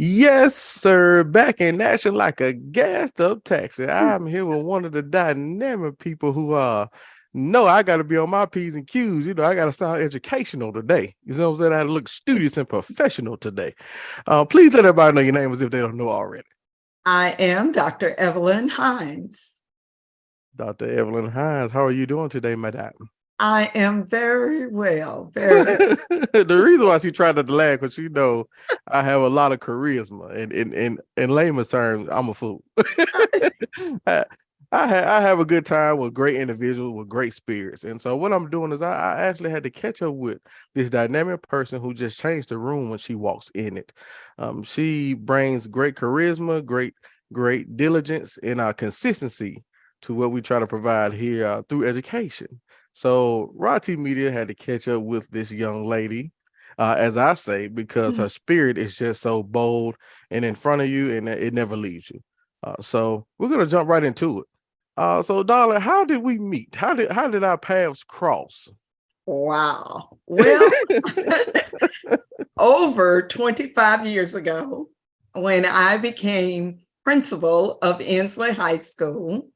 Yes, sir. Back in action like a gassed up taxi. I'm here with one of the dynamic people who no, I gotta be on my P's and Q's. I gotta sound educational today. You know what I'm saying? I had to look studious and professional today. Please let everybody know your name as if they don't know already. I am Dr. Evelyn Hines. Dr. Evelyn Hines, how are you doing today, madam? I am very well, very. The reason why she tried to laugh because I have a lot of charisma, and in layman's terms, I'm a fool. I, I have a good time with great individuals with great spirits, and so what I'm doing is I actually had to catch up with this dynamic person who just changed the room when she walks in it. She brings great charisma, great diligence, and consistency to what we try to provide here through education. So ROTC Media had to catch up with this young lady, as I say, because her spirit is just so bold and in front of you, and it never leaves you. So we're gonna jump right into it. So darling, how did we meet? How did our paths cross? Wow. Well, over 25 years ago, when I became principal of Ensley High School,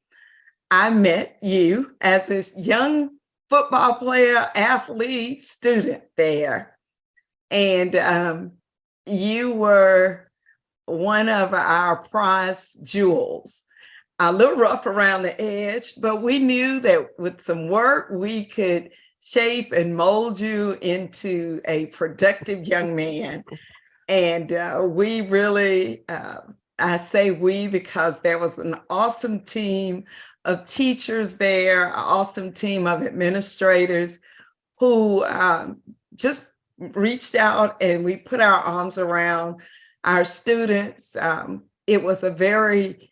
I met you as a young football player, athlete, student there. And you were one of our prize jewels. A little rough around the edge, but we knew that with some work, we could shape and mold you into a productive young man. And we really, I say we because there was an awesome team of teachers there, an awesome team of administrators who just reached out, and we put our arms around our students. It was a very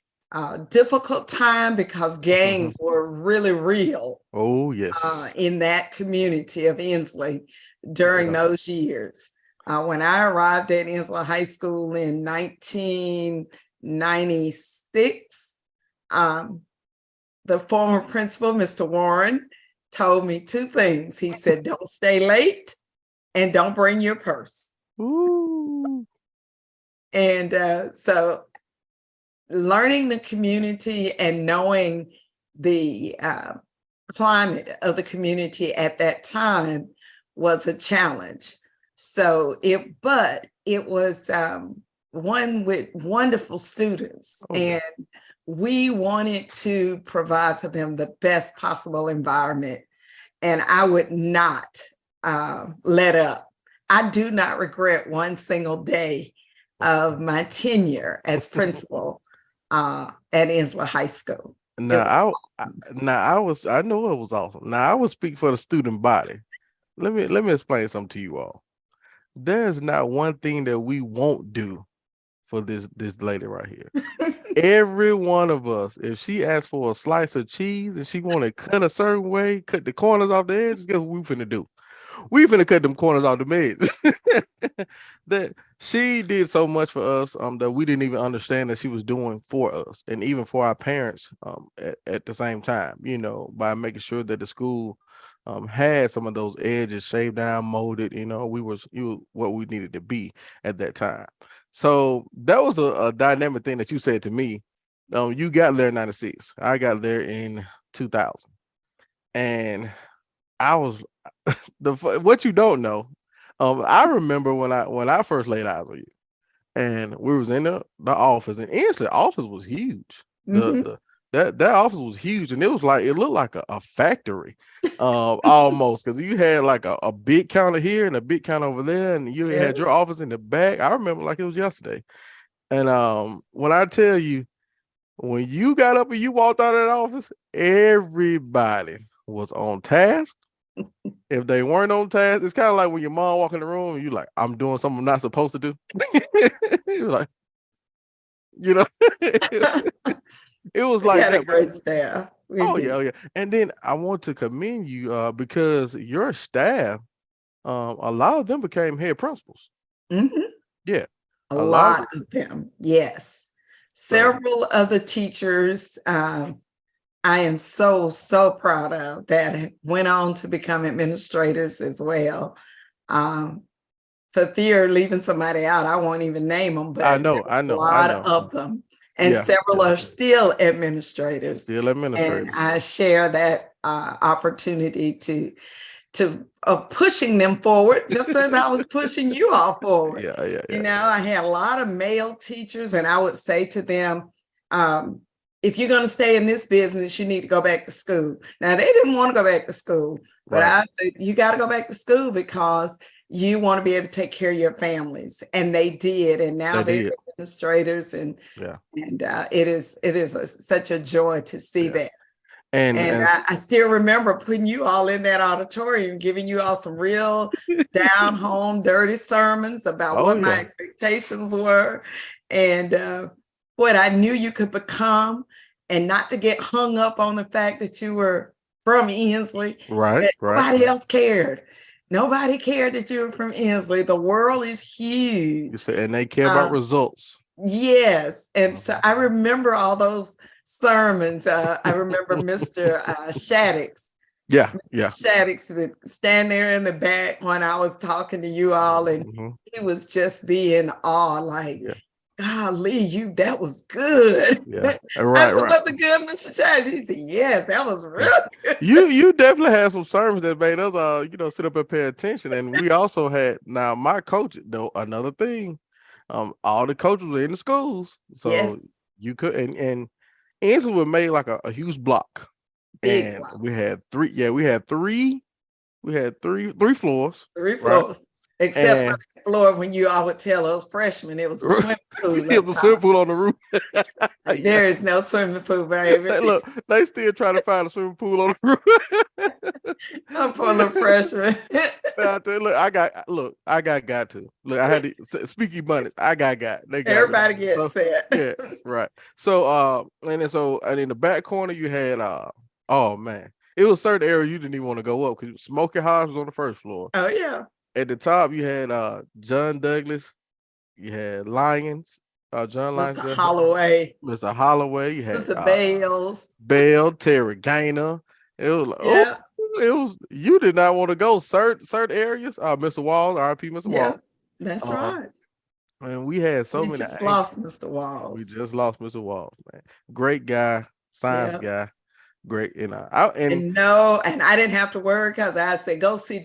difficult time because gangs were really real. Oh yes. In that community of Ensley during those years. When I arrived at Ensley High School in 1996, the former principal, Mr. Warren, told me two things. He said, don't stay late and don't bring your purse. Ooh. And so learning the community and knowing the climate of the community at that time was a challenge. But it was one with wonderful students, and we wanted to provide for them the best possible environment. And I would not let up. I do not regret one single day of my tenure as principal at Ensley High School. I know it was awesome. Now I will speak for the student body. Let me explain something to you all. There's not one thing that we won't do for this lady right here. Every one of us, if she asks for a slice of cheese and she want to cut a certain way, cut the corners off the edges, guess what we finna do? We finna cut them corners off the edges. That she did so much for us that we didn't even understand that she was doing for us, and even for our parents at the same time, by making sure that the school had some of those edges shaved down, molded. We was what we needed to be at that time. So that was a dynamic thing that you said to me. You got there in 96. I got there in 2000. And I was what you don't know. I remember when I first laid eyes on you, and we was in the office, and Ensley office was huge. The that office was huge, and it looked like a factory, almost, because you had like a big counter here and a big counter over there, and you had your office in the back. I remember like it was yesterday. And when I tell you, when you got up and you walked out of that office, everybody was on task. If they weren't on task, it's kind of like when your mom walk in the room and you like, I'm doing something I'm not supposed to do. You're like, it was like had that. a great staff. Oh yeah. And then I want to commend you because your staff, a lot of them became head principals. Yeah, a lot of them. Yes, several other teachers. I am so proud of that went on to become administrators as well. for fear of leaving somebody out, I won't even name them, but I there know, were I a know, I lot know. of them, and Yeah, several yeah. are still administrators. Still And administrators. I share that opportunity to pushing them forward, just as I was pushing you all forward. Yeah, yeah, You yeah. know, I had a lot of male teachers, and I would say to them, if you're going to stay in this business, you need to go back to school. Now, they didn't want to go back to school, but Right. I said, you got to go back to school because you want to be able to take care of your families. And they did. And now They they're did. administrators, and Yeah, it is such a joy to see yeah. that. And And I still remember putting you all in that auditorium, giving you all some real down home, dirty sermons about oh what my yeah, expectations were and what I knew you could become, and not to get hung up on the fact that you were from Ensley, right, that right. nobody else cared. Nobody cared that you were from Ensley. The world is You huge. said, and they care about results. Yes. And so Mhm. I remember all those sermons. I remember Mr. Shaddix. Yeah, yeah. Shaddix would stand there in the back when I was talking to you all, and Mhm. he was just being awe, like, Yeah, golly, that was good. yeah. I Right, said, right. was it good, Mr. Shaddix? He said, yes, that was Yeah. real good. You definitely had some sermons that made us sit up and pay attention. And we also had, now my coach, though, another thing, all the coaches were in the schools. So Yes, you could, and Ensley was made like a huge block. big And block, we had three floors, 3 floors, right? except for And the floor when you all would tell us freshmen it was a swimming pool it up was a swimming top. pool on the roof. Yeah. There is no swimming pool, baby. Look, they still trying to find a swimming pool on the roof. I'm full of freshmen. I tell you, look, I got to. Look, I had to speak abundance. I got. They got me. Everybody So gets it. yeah, right. So and in the back corner you had oh man. It was certain area you didn't even want to go up because Smoky House was on the first floor. Oh yeah. At the top you had John Douglas, you had Lyons, John Lyons, Mr. Holloway, Mr. Holloway, you had Mr. Bales. Bell, Terry Gaynor. It was like, oh, Yeah, it was, you did not want to go certain areas. Mr. Walls, RP Mr. yeah, Walls. that's Uh, right. and we had so We many just anchors. lost Mr. We Walls. just lost Mr. Walls, man. Great guy, science Yeah. guy, great. And And no, and I didn't have to worry because I said, go see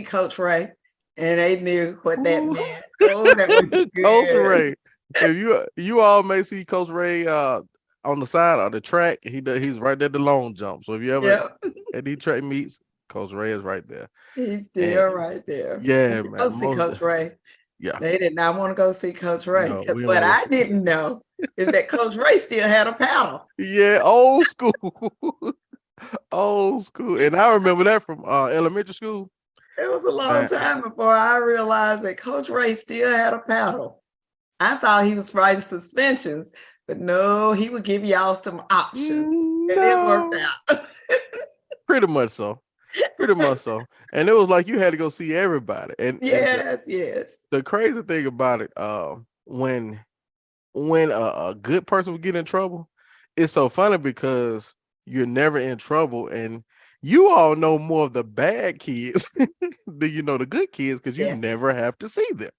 Coach Ray. And they knew what that meant. Oh, that was Coach good. Ray. If you all may see Coach Ray on the side of the track, he's right there at the long jump. So if you ever Yeah, at these track meets, Coach Ray is right there. he's And still right there. yeah, Go man, see Coach Ray. yeah. They did not want to go see Coach Ray No, because we don't what want I didn't know is that Coach Ray still had a paddle. yeah, old school. Old school. And I remember that from elementary school. It was a long Man, time before I realized that Coach Ray still had a paddle. I thought he was writing suspensions, but no, he would give y'all some options. And it worked no, out. pretty much so. Pretty much so. And it was like you had to go see everybody. And Yes, yes. the crazy thing about it, when a good person would get in trouble, it's so funny because you're never in trouble, and you all know more of the bad kids than you know the good kids because you Yes. never have to see them.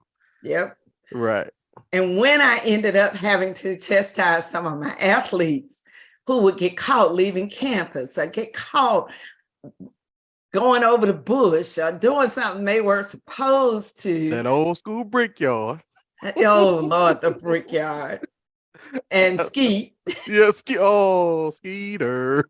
Yep. Right. And when I ended up having to chastise some of my athletes who would get caught leaving campus or get caught going over the bush or doing something they weren't supposed to. That old school brickyard. Oh, Lord, the brickyard. And Skeet. Yeah, Skeeter.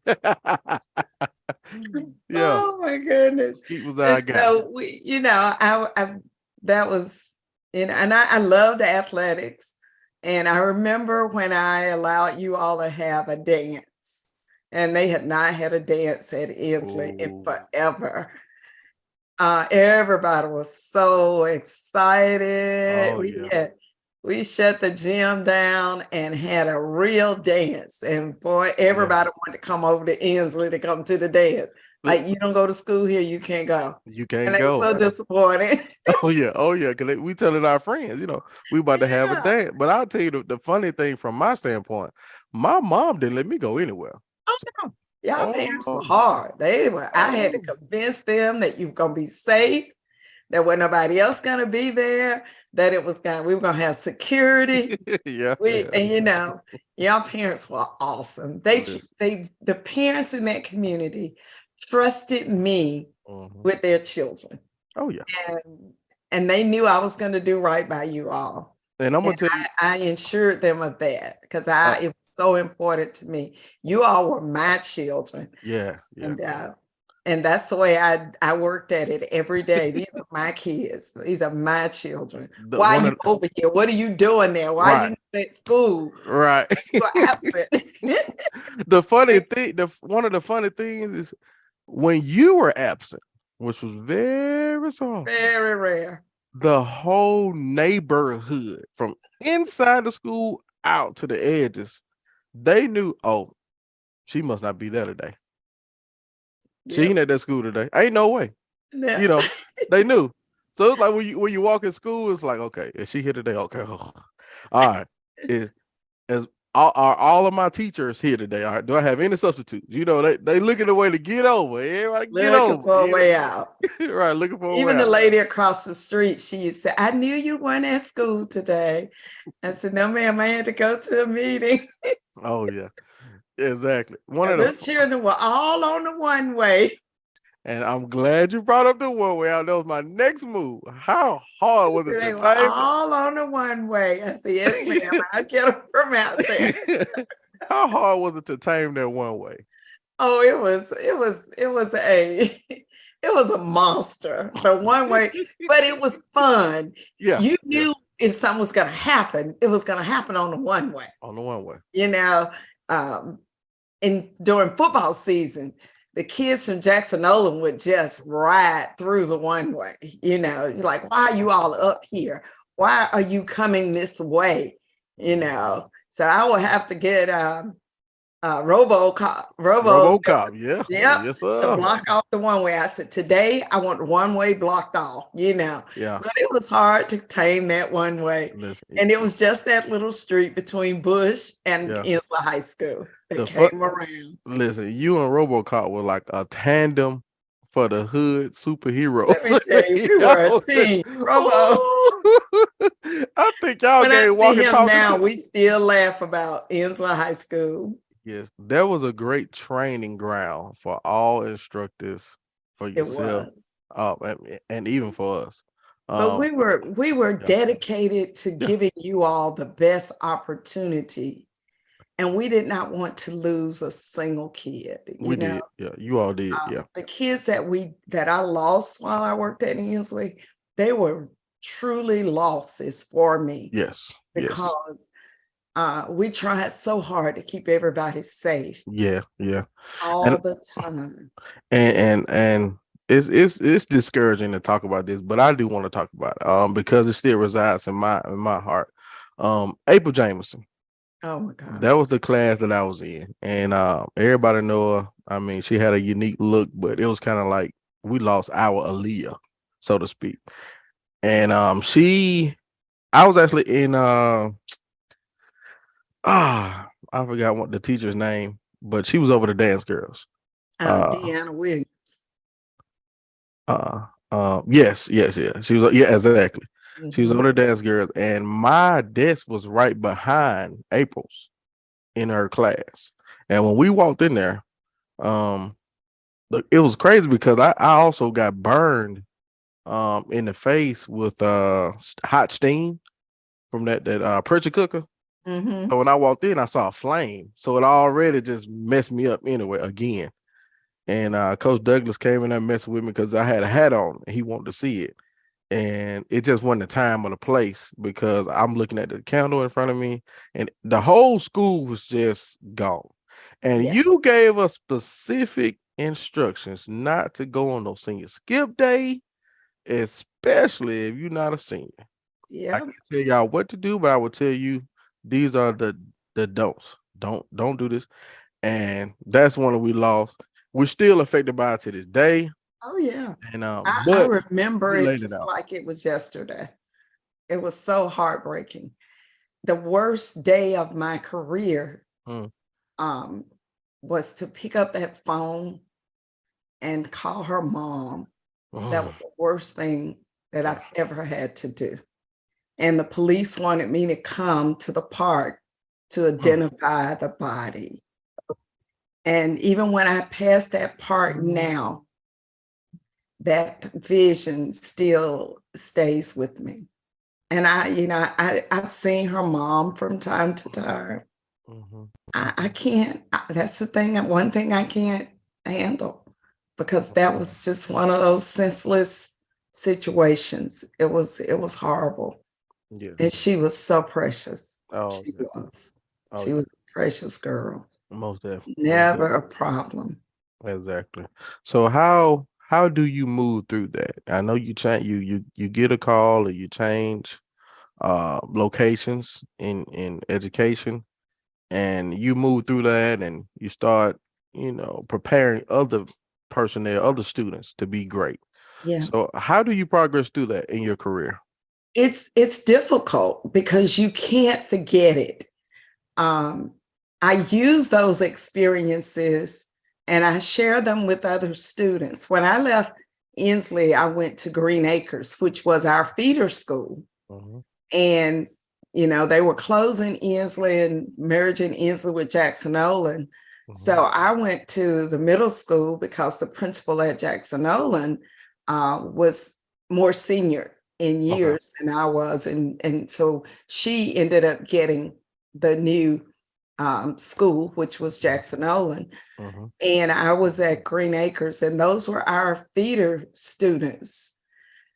Yeah, Oh my goodness. Skeet was our And guy. so we, I that was, and I loved athletics. And I remember when I allowed you all to have a dance, and they had not had a dance at Ensley in forever. Everybody was so excited. Oh yeah. We shut the gym down and had a real dance. And boy, everybody wanted to come over to Ensley to come to the dance. Like, you don't go to school here, you can't go. You And can't they were go. so disappointed. Oh yeah. Because we telling our friends, we about to have a Yeah. dance. But I'll tell you the funny thing from my standpoint, my mom didn't let me go anywhere. Oh no. Y'all parents were Oh, hard. I had to oh, convince them that you're gonna be safe, There wasn't nobody else gonna be there. That we were gonna have security. Yeah, And y'all parents were awesome. Listen. The parents in that community trusted me Mhm. with their children, Oh yeah. and they knew I was going to do right by you all. And I'm gonna And tell you, I ensured them of that because uh, it was so important to me. You all were my children, yeah, and that's the way I worked at it every day. These are my kids. These are my children. the Why one are you of over here? What are you doing there? Why are right, you not at school? right. You are absent. The funny thing, one of the funny things is when you were absent, which was very soft, Very rare. the whole neighborhood from inside the school out to the edges, they knew, oh, she must not be there today. She ain't Yep. at that school today. Ain't no way. Yeah. You know, they knew. So it's like when you walk in school, it's like, okay, is she here today? Okay. All right. Is are all of my teachers here today? All right. Do I have any substitutes? They looking the way to get over. Everybody get Looking over. for a way out. Right, looking for a way Even the out. lady across the street, she said, I knew you weren't at school today. I said, no, ma'am, I had to go to a meeting. Oh yeah, exactly. One of The the children were all on the one way. and I'm glad you brought up the one way out. That was my next move. How hard was it to They were time all on the one way. I said, yes, ma'am, I'll get them from out there. it? How hard was it to tame that one way? Oh, it was it was a monster, the one way, but it was fun. Yeah, You yeah, knew if something was gonna happen, it was gonna happen on the one way. on the one way. You know, um, and during football season, the kids from Jackson Olin would just ride through the one way. You're like, why are you all up here? Why are you coming this way? So I would have to get robo RoboCop, yeah, yep, yes to sir. block off the one way. I said, today I want the one way blocked off, Yeah, but it was hard to tame that one way. listen, And it was just that little street between Bush and yeah. Ensley High School that The fu- came around. Listen, you and RoboCop were like a tandem for the hood superheroes. Let me tell you, we were a team. Robo. Oh, I think y'all When I gave see walking him talking now, to. we still laugh about Ensley High School. Yes, that was a great training ground for all instructors, for It yourself, was. and even for us. But Um, we were yeah, dedicated to yeah, giving you all the best opportunity. And we did not want to lose a single kid. we did. Yeah, you all did. Yeah, The kids that I lost while I worked at Ensley, they were truly losses for me yes, yes, because we tried so hard to keep everybody safe yeah, yeah, all and the time. and it's discouraging to talk about this, but I do want to talk about it because it still resides in my heart. April Jameson, Oh my God. that was the class that I was in, and everybody know her. I mean, she had a unique look, but it was kind of like we lost our Aaliyah, so to speak. And I was actually in I forgot what the teacher's name, but she was over the dance girls. Uh, Deanna Williams. yes, yes, yeah. She was, yeah, exactly. She was over Mhm. the dance girls, and my desk was right behind April's in her class. And when we walked in there, um, look, it was crazy because I also got burned in the face with hot steam from that pressure cooker. So Mhm. when I walked in, I saw a flame. So it already just messed me up anyway again. And Coach Douglas came in there messing with me because I had a hat on and he wanted to see it. And it just wasn't the time or the place because I'm looking at the candle in front of me and the whole school was just gone. And Yeah. you gave us specific instructions not to go on no senior skip day, especially if you're not a senior. I Yeah. can't tell y'all what to do, but I will tell you these are the don'ts. Don't do this. And that's one that we lost. We're still affected by it to this day. Oh yeah. And I but remember we it laid it just out. like it was yesterday. It was so heartbreaking. The worst day of my career Mm. um, was to pick up that phone and call her mom. That Oh, was the worst thing that I've ever had to do. And the police wanted me to come to the park to identify the body. And even when I pass that park now, that vision still stays with me. And I've seen her mom from time to time. I can't, that's the thing, one thing I can't handle, because that was just one of those senseless situations. It was horrible. Yeah. And she was so precious. Oh, She yeah. was. Oh, She was a precious girl. most definitely. Never a problem. Exactly. So how do you move through that? I know you change you get a call, or you change locations in education, and you move through that, and you start, preparing other personnel, other students to be great. Yeah. So how do you progress through that in your career? It's difficult because you can't forget it. I use those experiences and I share them with other students. When I left Ensley, I went to Green Acres, which was our feeder school. And, they were closing Ensley and merging Ensley with Jackson Olin. So I went to the middle school because the principal at Jackson Olin was more senior in years than I was. And so she ended up getting the new school, which was Jackson Olin. And I was at Green Acres, and those were our feeder students.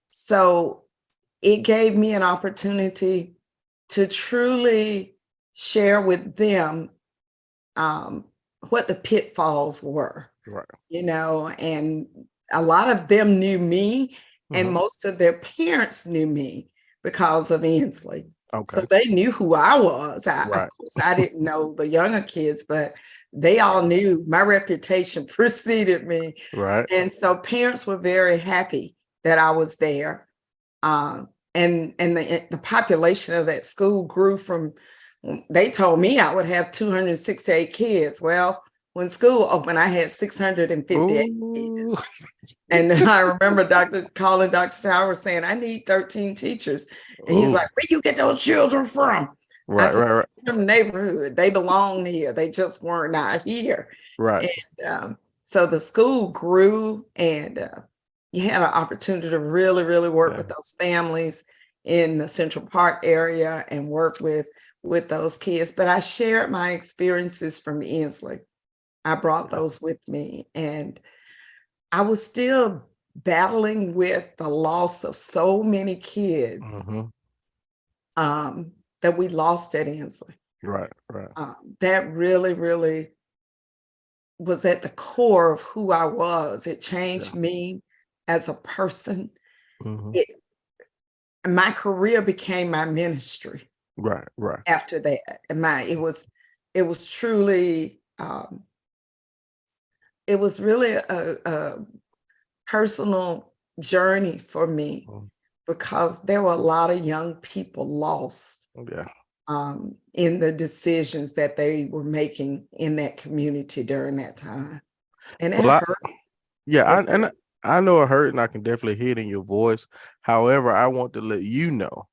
So it gave me an opportunity to truly share with them what the pitfalls were, Right. And a lot of them knew me, and most of their parents knew me because of Ensley. Okay. So they knew who I was. Right. Of course, I didn't know the younger kids, but they all knew my reputation preceded me. Right. And so parents were very happy that I was there. And the population of that school grew from, they told me I would have 268 kids. Well, when school opened, I had 658 kids. And I remember Dr. Towers saying, I need 13 teachers. And he's like, where you get those children from? Right, I said, right. from the neighborhood. They belong here. They just weren't not here. Right. And so the school grew, and you had an opportunity to really, really work with those families in the Central Park area and work with those kids. But I shared my experiences from Ensley. I brought those with me, and I was still battling with the loss of so many kids that we lost at Ensley. Right, right. That really, really was at the core of who I was. It changed me as a person. My career became my ministry. Right, right. After that, and it was truly it was really a personal journey for me, because there were a lot of young people lost in the decisions that they were making in that community during that time. And it hurt. I know it hurt, and I can definitely hear it in your voice. However, I want to let you know,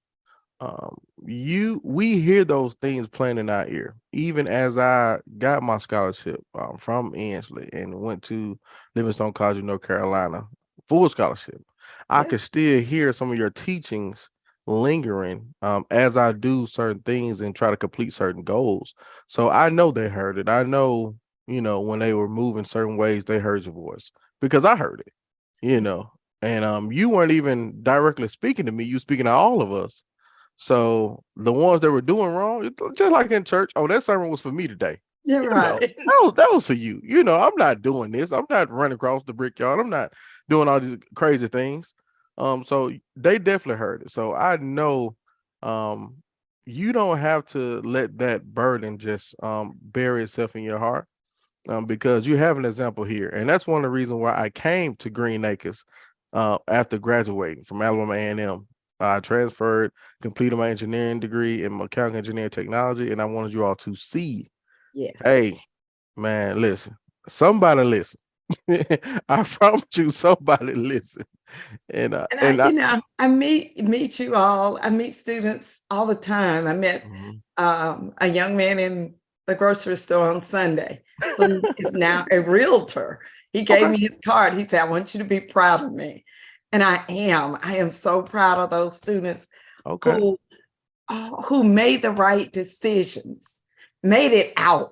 we hear those things playing in our ear. Even as I got my scholarship from Ensley and went to Livingstone College in North Carolina, full scholarship, I could still hear some of your teachings lingering as I do certain things and try to complete certain goals. So I know they heard it. I know, when they were moving certain ways, they heard your voice, because I heard it, and you weren't even directly speaking to me. You speaking to all of us. So the ones that were doing wrong, just like in church, that sermon was for me today. Yeah, right. That was for you. I'm not doing this. I'm not running across the brickyard. I'm not doing all these crazy things. So they definitely heard it. So I know you don't have to let that burden just bury itself in your heart, because you have an example here. And that's one of the reasons why I came to Green Acres after graduating from Alabama A&M. I transferred, completed my engineering degree in mechanical engineering technology, and I wanted you all to see, hey, man, listen, somebody listen. I promise you, somebody listen. And And and I meet you all. I meet students all the time. I met Mhm. a young man in the grocery store on Sunday who is now a realtor. He gave Okay. me his card. He said, "I want you to be proud of me," and I am. I am so proud of those students Okay. who who made the right decisions, made it Yeah.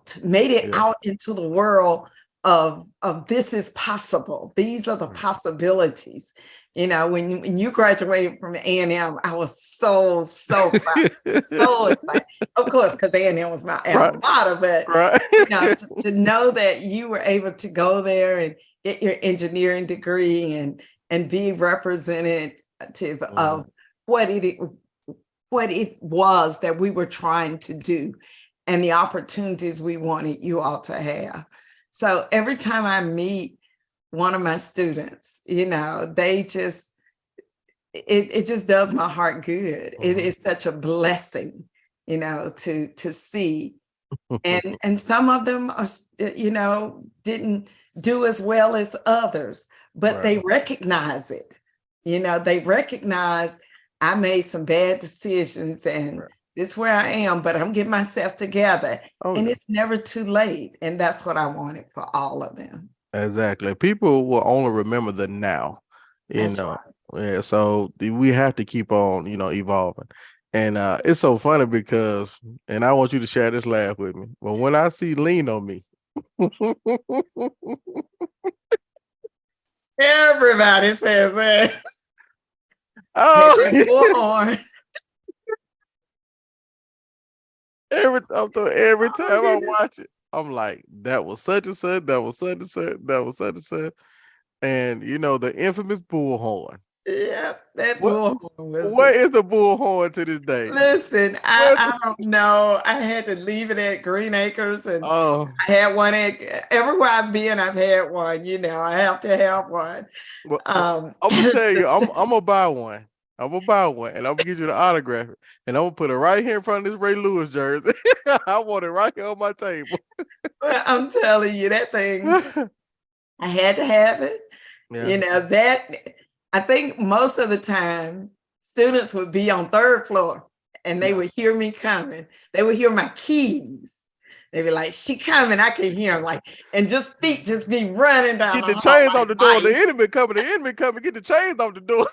out into the world of this is possible. These are the Right. possibilities. You know, when you graduated from A&M, I was so proud, so excited. Of course, because A&M was my Right. alma mater, but Right. you know, to know that you were able to go there and get your engineering degree and be representative Mhm. of what it was that we were trying to do and the opportunities we wanted you all to have. So every time I meet one of my students, you know, it just does my heart good. It Mhm. is such a blessing, you know, to see. And some of them are, you know, didn't do as well as others, but Right. they recognize it. You know, they recognize I made some bad decisions and Right. this is where I am, but I'm getting myself together. Oh And yeah. it's never too late. And that's what I wanted for all of them. Exactly. People will only remember the now, you That's know. right. Yeah, so we have to keep on, evolving. And it's so funny because, and I want you to share this laugh with me. But when I see lean on me, Everybody says that. Hey, that oh, bullhorn. every Oh my time I goodness. watch it, I'm like, that was such and such, that was such and such, that was such and such. And the infamous bullhorn. Yeah, that What bullhorn was what is the bullhorn to this day? listen, What? I don't know. I had to leave it at Green Acres and Oh, I had one at everywhere I've been, I've had one, you know, I have to have one. well, Um, I'm gonna tell you, I'm gonna buy one. I'm gonna buy one, and I'm gonna get you the autograph, and I'm gonna put it right here in front of this Ray Lewis jersey. I want it right here on my table. well, I'm telling you, that thing, I had to have it. Yeah, You know, that I think most of the time students would be on third floor and they yeah. would hear me coming. They would hear my keys. They'd be like, "She coming." I could hear them like, and just feet just be running down Get the the hall chains off like the door. The mice. enemy coming. The enemy coming. Get the chains off the door.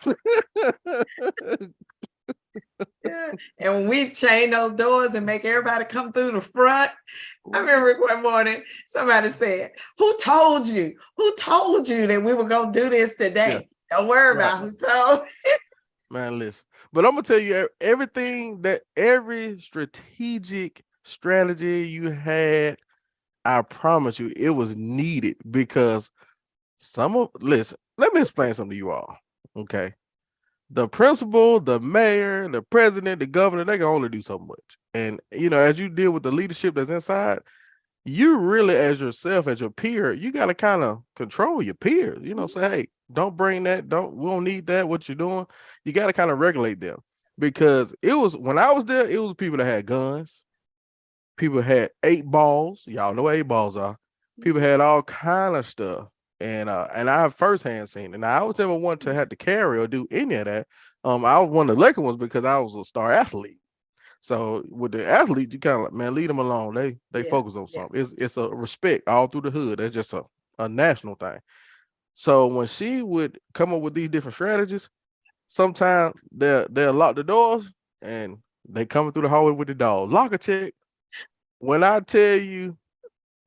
Yeah. And when we chain those doors and make everybody come through the front, I remember one morning somebody said, "Who told you? Who told you that we were gonna do this Yeah, today?" Don't worry right. about who told. Man, listen. But I'm gonna tell you every strategic strategy you had, I promise you, it was needed because listen, let me explain something to you all. Okay. The principal, the mayor, the president, the governor, they can only do so much. And as you deal with the leadership that's inside, you really, as yourself, as your peer, you got to kind of control your peers. Say, hey, don't bring that. We don't need that. What you're doing, you got to kind of regulate them because it was when I was there, it was people that had guns. People had 8 balls. Y'all know what 8 balls are. People had all kind of stuff, and I have firsthand seen it. Now I was never one to have to carry or do any of that. I was one of the lucky ones because I was a star athlete. So with the athletes, you kind of like, man, leave them alone. They Yeah, focus on yeah. something. It's a respect all through the hood. That's just a national thing. So when she would come up with these different strategies, sometimes they'll lock the doors and they coming through the hallway with the dog. Lock a check. When I tell you,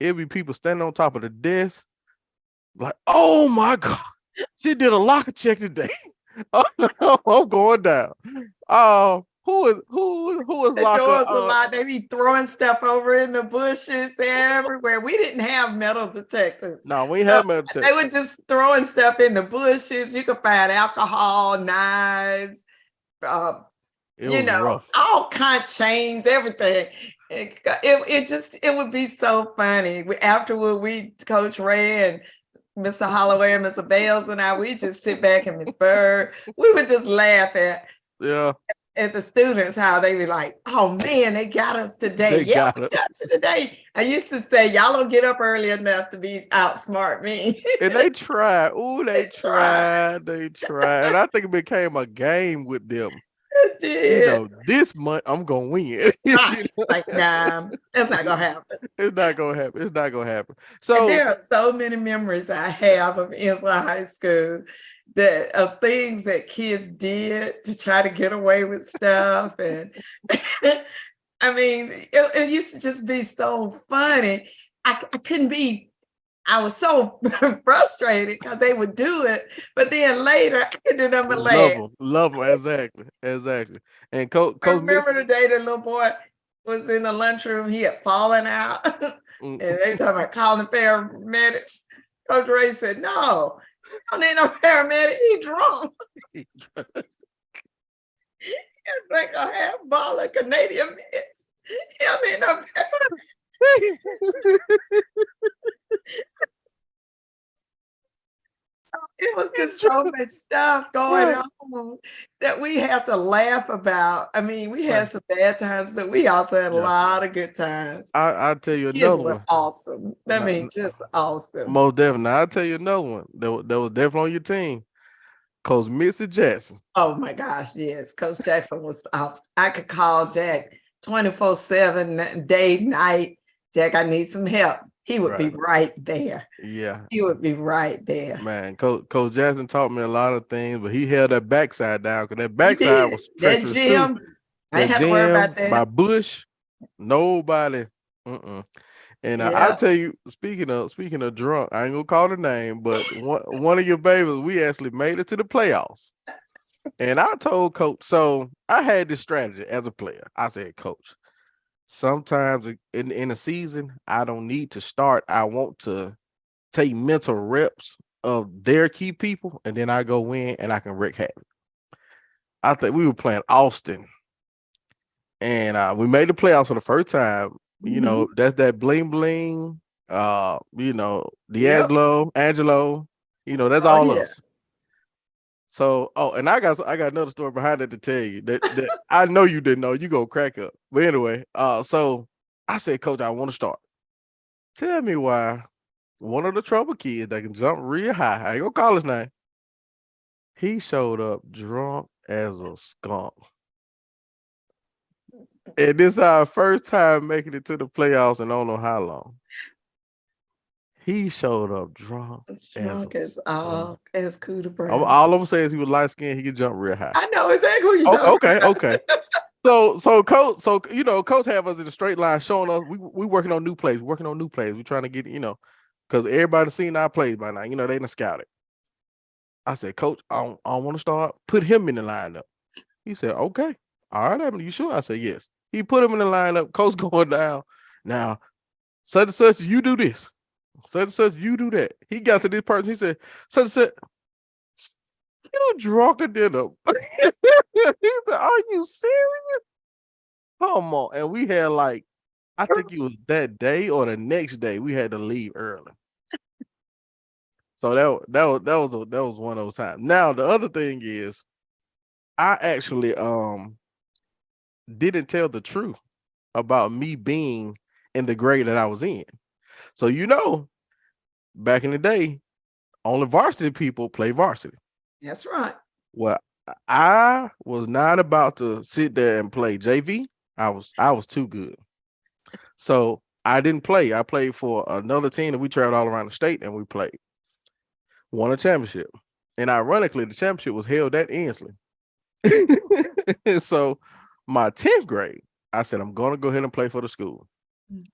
it'll be people standing on top of the desk, like, oh my God, she did a locker check today. I'm going down. Who is The locker? doors were locked. They be throwing stuff over in the bushes everywhere. We didn't have metal detectors. No, we ain't So have metal they detectors. were just throwing stuff in the bushes. You could find alcohol, knives, uh, It was rough. all kind of chains, everything. It would be so funny. Afterward, Coach Ray and Mr. Holloway and Mr. Bales and I, we just sit back in Miss Bird. We would just laugh at Yeah. at the students how they be like, oh man, they got us today. They Yeah, got we it. got you today. I used to say, y'all don't get up early enough to be outsmart me. And they tried. Ooh, they tried. They tried. And I think it became a game with them. It did. This month I'm gonna win. Like, nah, that's not gonna happen. It's not gonna happen. It's not gonna happen. And So there are so many memories I have of Ensley High School that of things that kids did to try to get away with stuff. And I mean, it used to just be so funny. I couldn't be, I was so frustrated because they would do it. But then later, I could do nothing but laugh. love them, exactly. And I Coach remember the day the little boy was in the lunchroom, he had fallen out. And they were talking about calling the paramedics. Coach Ray said, no, you don't need no paramedic. He drunk. He drank a half bottle of Canadian Mist. He don't need no paramedic. It was just so much stuff going on that we have to laugh about. I mean, we had some bad times, but we also had a lot of good times. I'll tell you Kids another were one. awesome. I mean, just awesome. Most definitely. I'll tell you another one that was definitely on your team. Coach Missy Jackson. Oh my gosh, yes. Coach Jackson was awesome. I could call Jack 24/7, day, night. Jack, I need some help. He would be right there. Yeah. He would be right there. Man, Coach Jackson taught me a lot of things, but he held that backside down because that backside was treacherous that gym. too. I had to worry about that. By Bush, nobody. And I'll tell you, speaking of drunk, I ain't gonna call the name, but one of your babies, we actually made it to the playoffs. And I told Coach, so I had this strategy as a player. I said, Coach, sometimes in a season, I don't need to start. I want to take mental reps of their key people, and then I go in and I can wreak havoc. I think we were playing Austin, and we made the playoffs for the first time. You know, that's that bling bling. Angelo. You know, that's all us. So, and I got another story behind it to tell you that I know you didn't know. You gonna crack up. But anyway, so I said, Coach, I want to start. Tell me why one of the trouble kids that can jump real high, I ain't gonna call his name. He showed up drunk as a skunk. And this is our first time making it to the playoffs and I don't know how long. He showed up drunk as cool to bring. All I'm saying is he was light skinned, he could jump real high. I know exactly what you're talking about. Okay. So Coach have us in a straight line showing us we working on new plays. We're trying to get, because everybody's seen our plays by now. They done scouted. I said, Coach, I don't want to start. Put him in the lineup. He said, okay. All right, you sure? I said, yes. He put him in the lineup. Coach going down. Now, such and such, you do this. Such and such, you do that. He got to this person. He said, such and such, you drunk at dinner. He said, are you serious? Come on. And we had I think it was that day or the next day, we had to leave early. So that was one of those times. Now the other thing is, I actually didn't tell the truth about me being in the grade that I was in. So back in the day, only varsity people play varsity. That's right. Well, I was not about to sit there and play JV. I was too good. So I didn't play. I played for another team and we traveled all around the state and we played. Won a championship. And ironically, the championship was held at Ensley. So my 10th grade, I said, I'm going to go ahead and play for the school.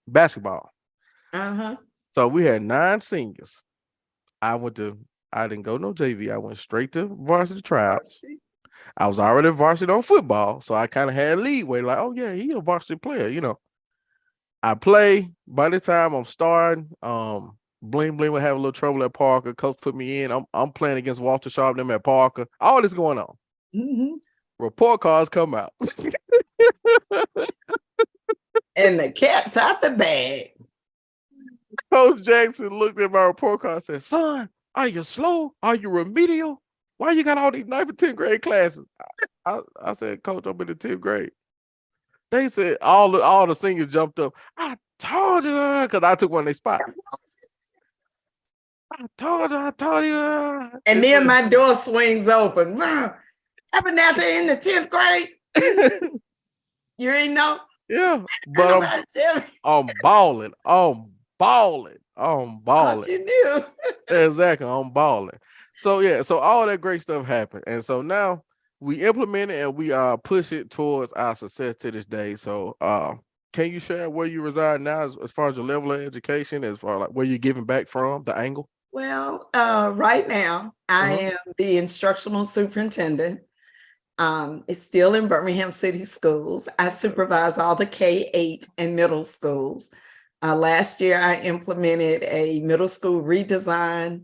Basketball. So we had 9 seniors. I didn't go no JV. I went straight to varsity tryouts. I was already varsity on football. So I kind of had leeway. Like, oh yeah, he a varsity player, I play. By the time I'm starting, Bling Bling would have a little trouble at Parker. Coach put me in. I'm playing against Walter Sharp, them at Parker. All this going on. Report cards come out. And the cat's out the bag. Coach Jackson looked at my report card and said, son, are you slow? Are you remedial? Why you got all these 9th and 10th grade classes? I said, Coach, I'm in the 10th grade. They said all the seniors jumped up. I told you, because I took one of their spots. I told you. And then my door swings open. Happened out there in the 10th grade. You ain't know? Yeah, but I'm balling. I'm balling. I'm balling. You knew. Exactly. I'm balling. So yeah, so all that great stuff happened. And so now we implement it and we push it towards our success to this day. So can you share where you reside now as far as your level of education, as far like where you're giving back from, the angle? Well, right now I am the instructional superintendent. It's still in Birmingham City Schools. I supervise all the K-8 and middle schools. Last year, I implemented a middle school redesign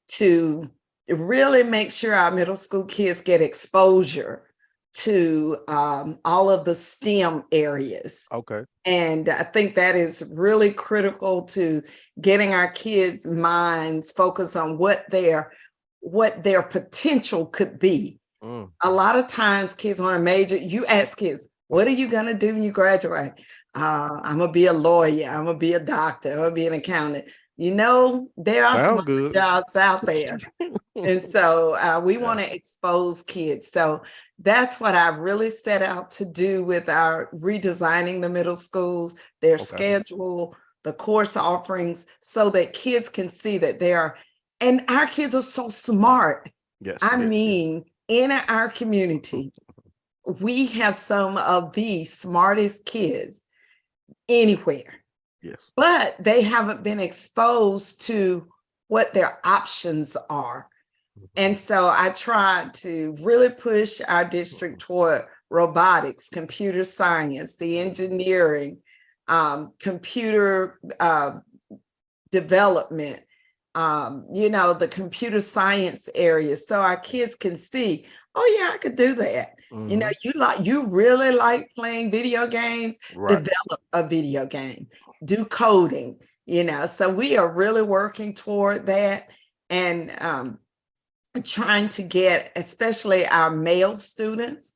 to really make sure our middle school kids get exposure to all of the STEM areas. Okay. And I think that is really critical to getting our kids' minds focused on what their potential could be. A lot of times kids want to major. You ask kids, what are you going to do when you graduate? I'm going to be a lawyer. I'm going to be a doctor. I'm going to be an accountant. You know, there are some good jobs out there. And so we want to expose kids. So that's what I really set out to do with our redesigning the middle schools, their schedule, the course offerings, so that kids can see that they are, and our kids are so smart. Yes. I mean, in our community, we have some of the smartest kids anywhere. Yes. But they haven't been exposed to what their options are. And so I tried to really push our district toward robotics, computer science, the engineering, computer development, the computer science areas, so our kids can see, oh yeah, I could do that. You really like playing video games, develop a video game, do coding, so we are really working toward that, and trying to get especially our male students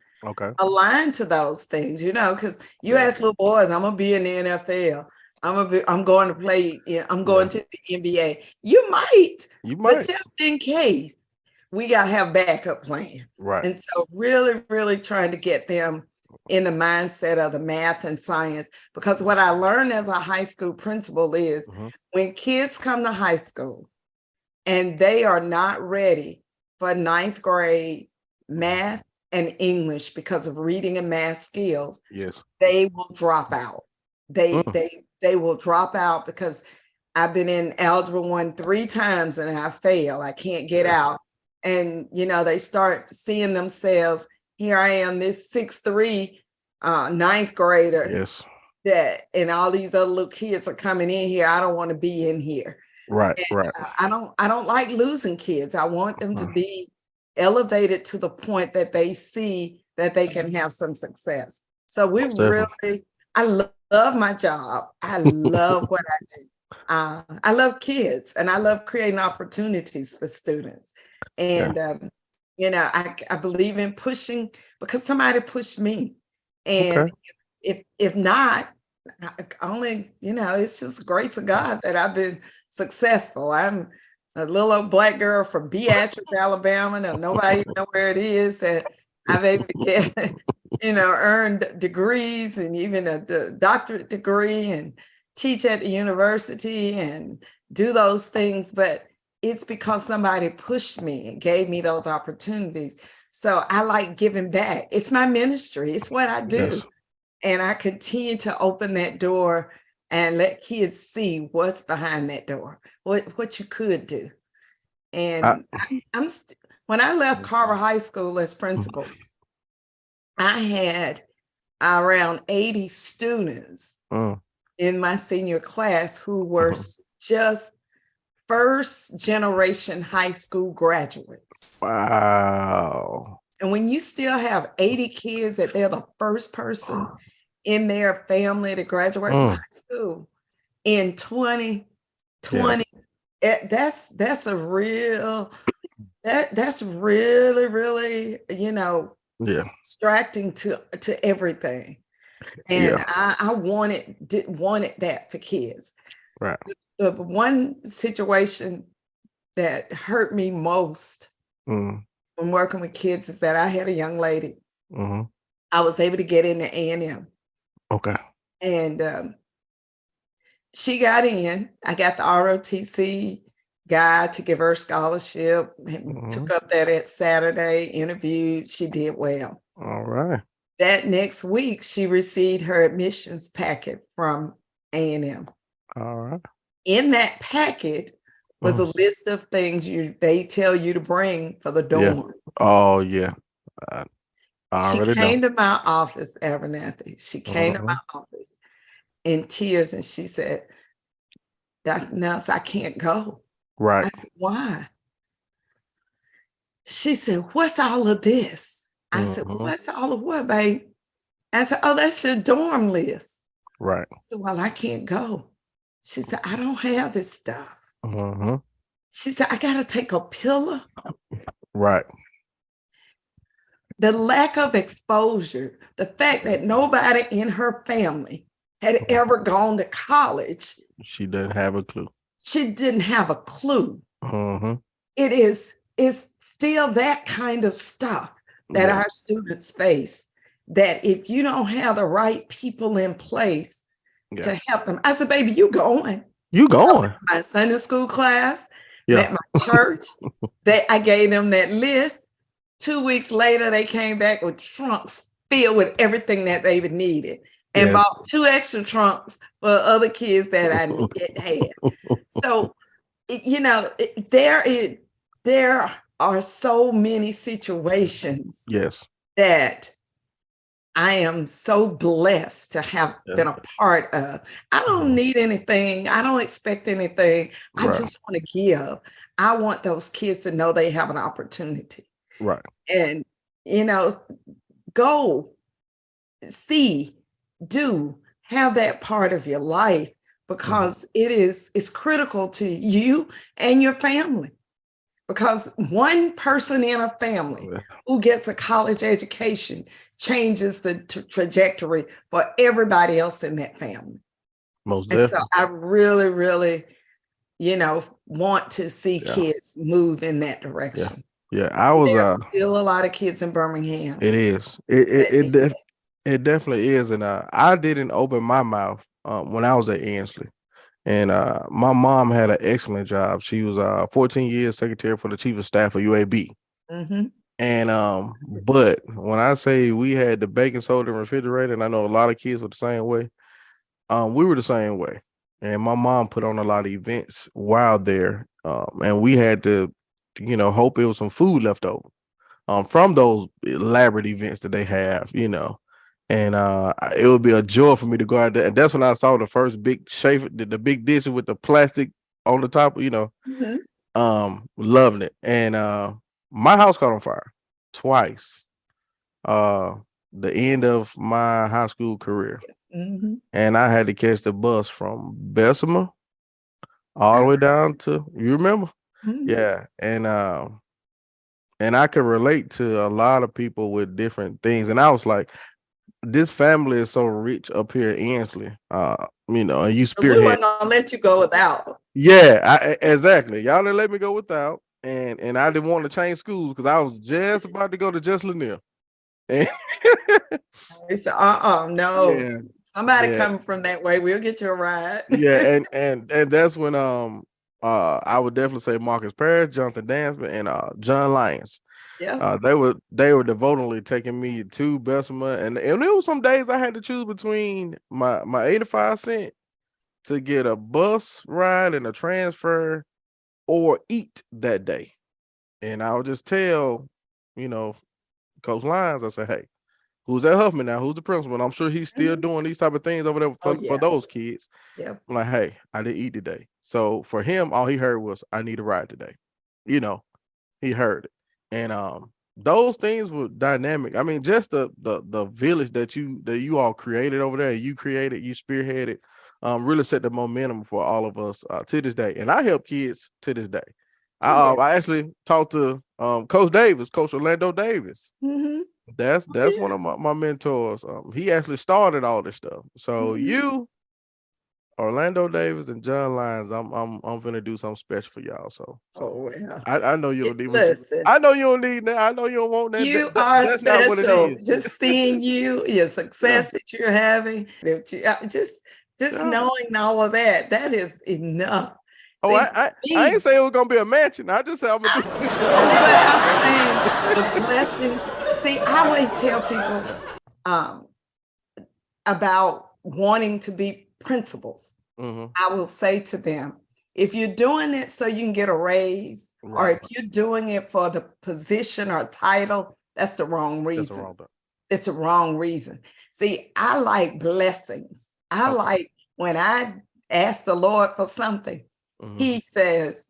aligned to those things, because you ask little boys, I'm gonna be in the NFL, I'm going to play, I'm going to the NBA. You might, but just in case, we got to have backup plan. And so really, really trying to get them in the mindset of the math and science, because what I learned as a high school principal is when kids come to high school and they are not ready for 9th grade math and English because of reading and math skills, they will drop out. They will drop out, because I've been in Algebra 1 3 times and I fail. I can't get out. And, they start seeing themselves, here I am, this 6'3", 9th grader, and all these other little kids are coming in here. I don't want to be in here. I don't like losing kids. I want them to be elevated to the point that they see that they can have some success. So we really, I love my job. I love what I do. I love kids, and I love creating opportunities for students. And, I believe in pushing, because somebody pushed me. And if not, only, it's just grace of God that I've been successful. I'm a little old black girl from Beatrice, Alabama. Now, nobody know where it is, that I've able to get, earned degrees, and even a doctorate degree, and teach at the university and do those things. But it's because somebody pushed me and gave me those opportunities. So I like giving back. It's my ministry. It's what I do. And I continue to open that door and let kids see what's behind that door, what you could do. And when I left Carver High School as principal, I had around 80 students in my senior class who were just first generation high school graduates. Wow. And when you still have 80 kids that they're the first person in their family to graduate from high school in 2020, that's a real that's really, really, Yeah. distracting to everything. And Yeah. I wanted that for kids. Right. The one situation that hurt me most Mm. when working with kids is that I had a young lady. Mm-hmm. I was able to get into A&M, Okay. and she got in. I got the ROTC guy to give her a scholarship, and Mm-hmm. took up that Saturday, interviewed. She did well. All right. That next week, she received her admissions packet from A&M. All right. In that packet was a Mhm. list of things they tell you to bring for the Yeah. dorm. Oh yeah. I, I She already know. came to my office, Abernathy. She came to Mm-hmm. my office in tears, and she said, "Dr. Nelson, I can't go." Right. I said, "Why?" She said, "What's all of this?" I said, Mm-hmm. "What's all of what, babe?" I said, "Oh, that's your dorm list." Right. I said, "Well, I can't go." She said, "I don't have this stuff." Mm-hmm. She said, "I got to take a pillow." Right. The lack of exposure, the fact that nobody in her family had ever gone to college, She doesn't have a clue. she didn't have a clue. Mm-hmm. It's still that kind of stuff that Yeah. our students face, that if you don't have the right people in place Yeah. to help them. I said, "Baby, you going." You going? My Sunday school class, Yeah. at my church, that I gave them that list. 2 weeks later, they came back with trunks filled with everything that baby needed, and Yes. bought 2 extra trunks for other kids that had. So, there are so many situations Yes. that I am so blessed to have Yeah. been a part of. I don't Mhm. need anything. I don't expect anything. I Right. just want to give. I want those kids to know they have an opportunity. Right. And, you know, go, see, do, have that part of your life, Mhm. because it's critical to you and your family. Because one person in a family Yeah. who gets a college education changes the trajectory for everybody else in that family. Most And so definitely. I really, really, want to see Yeah. kids move in that Yeah. direction. Yeah. I was There's still a lot of kids in Birmingham it is. It it that it, need def- it definitely is. And I didn't open my mouth when I was at Ensley. And my mom had an excellent job. She was 14 years secretary for the chief of staff of UAB. that. Hmm. And but when I say we had the baking soda and refrigerator, and I know a lot of kids were the same way, we were the same way. And my mom put on a lot of events while there. And we had to, hope it was some food left over from those elaborate events that they have. And it would be a joy for me to go out there. And that's when I saw the first big shaver, the big dish with the plastic on the top. Hmm. Loving it. And my house caught on fire twice. Uh the end of my high school career. Hmm. And I had to catch the bus from Bessemer all the way down to, you remember? Hmm. Yeah. And I could relate to a lot of people with different things. And I was like, this family is so rich up here in Ensley. And you But we spearhead. weren't gonna let you go without. Yeah, exactly. Y'all didn't let me go without. And I didn't want to change schools because I was just about to go to Just Lanier. And We said, no. yeah, Somebody yeah, coming from that way, we'll get you a ride. yeah, and that's when I would definitely say Marcus Parrish, Jonathan Dansby, and John Lyons. Yeah. They were devotedly taking me to Bessemer, and there was some days I had to choose between my 85 cents to get a bus ride and a transfer or eat that day. And I would just tell, you know, Coach Lyons, I said, hey, who's at Huffman now? Who's the principal? And I'm sure he's still Mhm. doing these type of things over there Oh for yeah. those kids. Yeah. I'm like, hey, I didn't eat today. So for him, all he heard was, I need a ride today. You know, he heard it. And those things were dynamic. I mean, just the village that you all created over there, you created, you spearheaded, really set the momentum for all of us to this day. And I help kids to this day. Yeah. I actually talked to Coach Davis, Coach Orlando Davis. Mm-hmm. That's one of my mentors. He actually started all this stuff. So Mm-hmm. you, Orlando Davis, and John Lyons, I'm gonna do something special for y'all. So Oh well. I know you don't need what you. Listen, I know you don't need that. I know you don't want that. you are That's not what it special. is. Just seeing you, your Yeah. success that you're having, that you just Yeah. knowing all of that, that is enough. Oh, See, I ain't me, say it was gonna be a mansion. I just said I'm gonna do. but I'm saying the blessing. See, I always tell people um, about wanting to be principals. Mm-hmm. I will say to them, if you're doing it so you can get a raise, or Right. if you're doing it for the position or title, that's the wrong That's the reason. wrong thing. It's the wrong reason. See, I like blessings. I Okay. like when I ask the Lord for something, Mm-hmm. He says,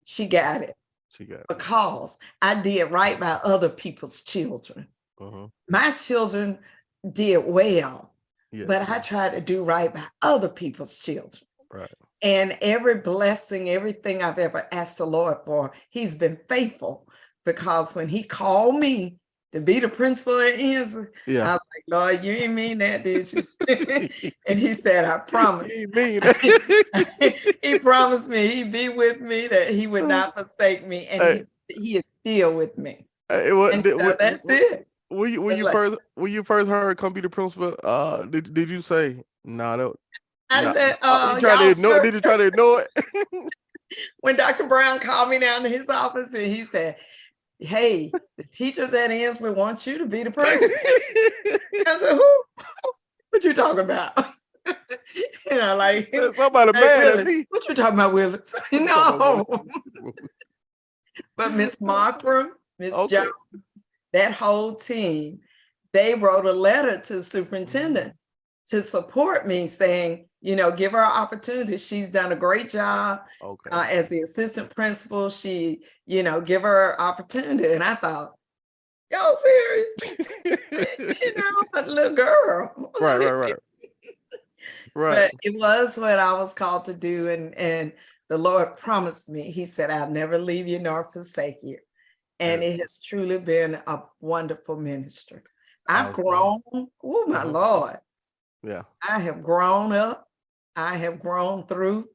she got it, She got it. because I did right by other people's children. Mm-hmm. My children did well, Yes. but I tried to do right by other people's children. Right. And every blessing, everything I've ever asked the Lord for, He's been faithful, because when He called me to be the principal at Ensley, Yeah. I was like, Lord, you ain't mean that, did you? And He said, I promise. He mean that. He promised me He'd be with me, that He would not forsake me, and Hey, he is still with me. what, And so that's it. when you first heard come be the principal, did you say no? That I no. said, You try to y'all ignore? sure? Did you try to ignore it? When Dr. Brown called me down to his office and he said, hey, the teachers at Ensley want you to be the principal. I said, who? What you talking about? You know, like, Somebody hey, mad at Willis, me. what you talking about, Willis? No. But Miss Markram, Miss Okay. Jones, that whole team, they wrote a letter to the superintendent to support me, saying, give her an opportunity. She's done a great job Okay. as the assistant principal. She, give her an opportunity. And I thought, y'all serious? A little girl. Right. But it was what I was called to do. And the Lord promised me, He said, I'll never leave you nor forsake you. And it has truly been a wonderful ministry. I've grown. Oh, my Lord. Yeah. I have grown up. I have grown through.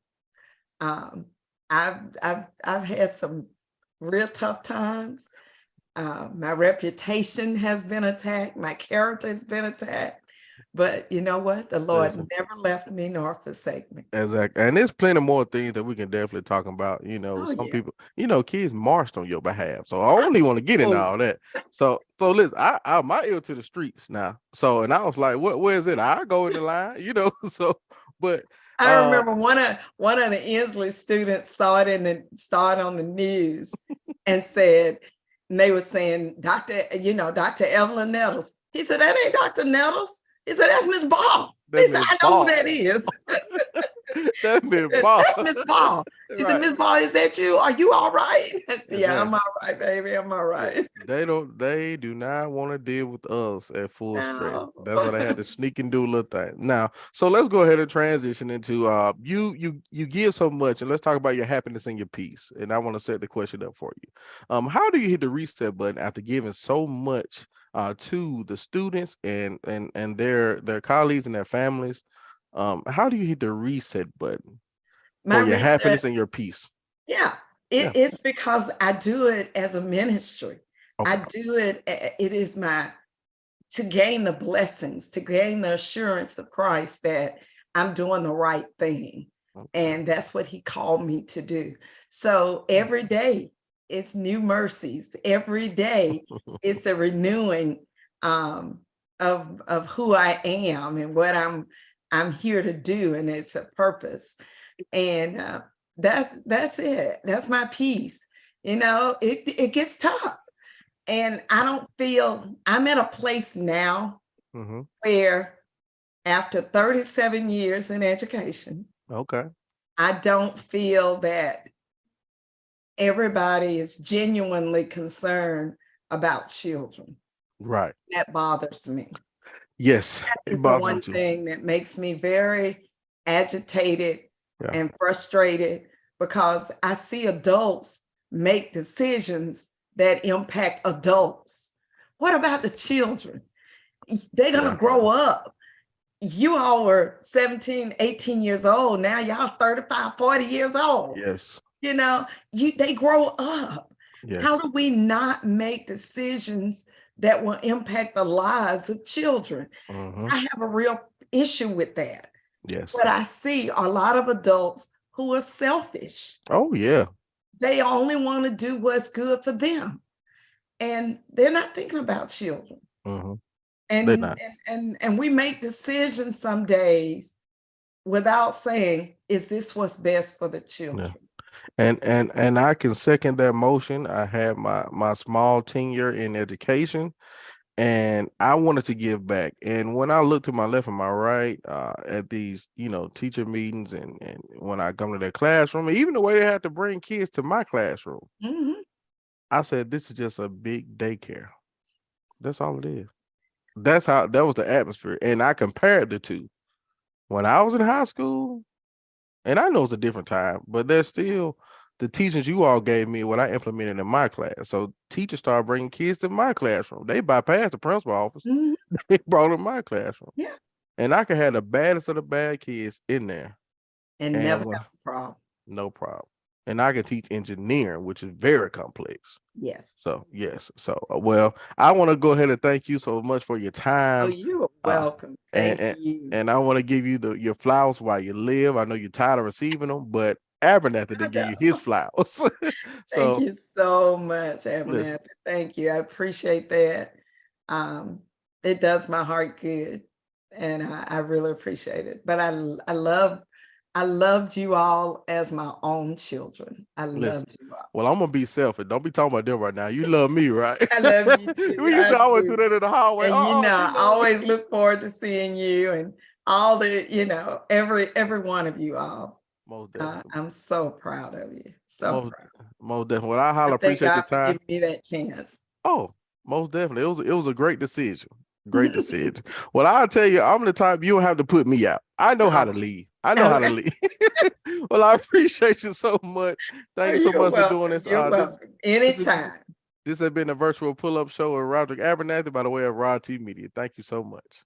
I've had some real tough times. My reputation has been attacked. My character has been attacked. But you know what? The Lord never left me nor forsake me. Exactly. And there's plenty more things that we can definitely talk about. Some people, kids marched on your behalf. So I only want to get into all that. So listen, I my ear to the streets now. So, and I was like, where is it? I go in the line, but I remember one of the Ensley students saw it on the news and said, and they were saying, Dr. Evelyn Nettles. He said, that ain't Dr. Nettles. He said, that's Miss Ball. He said, I know who that is. That's Miss Ball. That's Miss Ball. He said, Miss Ball, is that you? Are you all right? I said, yeah, I'm all right, baby. I'm all right. They do not want to deal with us at full strength. That's why they had to sneak and do a little thing. Now, so let's go ahead and transition into you give so much, and let's talk about your happiness and your peace. And I want to set the question up for you. How do you hit the reset button after giving so much to the students and their colleagues and their families? How do you hit the reset button for your happiness and your peace? Yeah, it's because I do it as a ministry. Okay. I do it. It is to gain the blessings, to gain the assurance of Christ that I'm doing the right thing. Okay. And that's what He called me to do. So every day it's new mercies. Every day it's a renewing of who I am and what I'm here to do, and it's a purpose. And that's it. That's my peace. It gets tough. And I don't feel, I'm at a place now where after 37 years in education, I don't feel that everybody is genuinely concerned about children. Right. That bothers me. Yes. That is the one thing that makes me very agitated and frustrated, because I see adults make decisions that impact adults. What about the children? They're going to grow up. You all were 17, 18 years old. Now y'all 35, 40 years old. Yes. You know, they grow up. Yes. How do we not make decisions that will impact the lives of children? I have a real issue with that. Yes. But I see a lot of adults who are selfish. Oh, yeah. They only want to do what's good for them. And they're not thinking about children. And we make decisions some days without saying, is this what's best for the children? Yeah. And I can second that motion. I had my small tenure in education, and I wanted to give back. And when I look to my left and my right at these, teacher meetings, and when I come to their classroom, even the way they had to bring kids to my classroom, I said, this is just a big daycare. That's all it is. That was the atmosphere. And I compared the two. When I was in high school, and I know it's a different time, but there's still the teachings you all gave me what I implemented in my class. So teachers started bringing kids to my classroom. They bypassed the principal office. They brought them to my classroom. Yeah. And I could have the baddest of the bad kids in there. And never have a problem. No problem. And I can teach engineering, which is very complex. Yes. So, yes. So, well, I want to go ahead and thank you so much for your time. Oh, you're welcome. Thank you. And I want to give you your flowers while you live. I know you're tired of receiving them, but Abernathy to give you his flowers. Thank you so much, Abernathy. Thank you. I appreciate that. It does my heart good, and I really appreciate it. But I loved you all as my own children. I loved you all. Well, I'm gonna be selfish. Don't be talking about them right now. You love me, right? I love you too. We used to always do that in the hallway. And I always look forward to seeing you and all the, every one of you all. Most definitely. I'm so proud of you. So proud. Most definitely. Well, I appreciate the time. Give me that chance. Oh, most definitely. It was a great decision. Great decision. Well, I'll tell you, I'm the type you don't have to put me out. I know how to leave. I know how to leave. Well, I appreciate you so much. Thank you so much for doing this. Anytime. This has been a virtual pull-up show with Roderick Abernathy by the way of ROTC Media. Thank you so much.